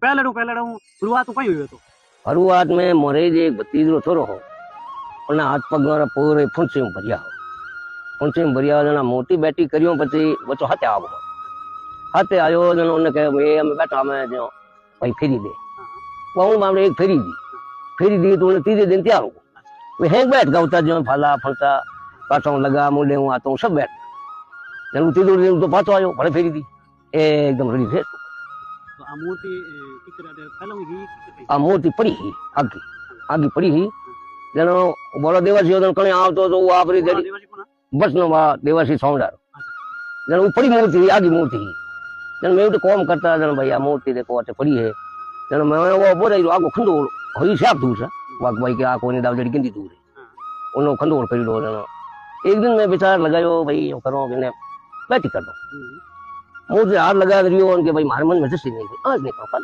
પહેલાડું शुरुआत कहीं हुई तो शुरुआत में मोरे जे एक भतीजो छोरो हो उन हाथ पग मारा पूरे फुंसी में भरिया हो फुंसी में भरिया जना मोटी बैठी करियो पछी बच्चो हाथे आवो हाथे आयो जना उन्हें कहे मैं हम बैठा मैं जो भाई फेरी दे वो मामले एक फेरी दी तो उन्हें तीसरे दिन तैयार हो वे हैंग बैठ गया उतर जो फाला फलता पाछो लगा मुंडे हूँ आता हूँ सब बैठ जब तीसरे दिन तो पाछो आयो भले फेरी दी एकदम रेडी थे आ मूर्ति पड़ी ही आगे पड़ी ही जनो बोलो देवासी हो कने आवतो तो आपरी देरी बस नो देवासी सौंडार जनो पड़ी मूर्ति आगे मूर्ति जन मैं तो कॉम करता जन भैया मूर्ति देखो अच्छे पड़ी है जन मैं वो बोले आगो खंडो होई साफ दूर सा वाक भाई के आ कोनी दाव जड़ी किंदी दूर है उनो खंडो करी दो जनो एक दिन मैं विचार लगायो भाई यो करो कि ने बैठी कर दो मुझे हाथ लगा रही हो उनके भाई मारे मन में जैसे नहीं आज नहीं पापा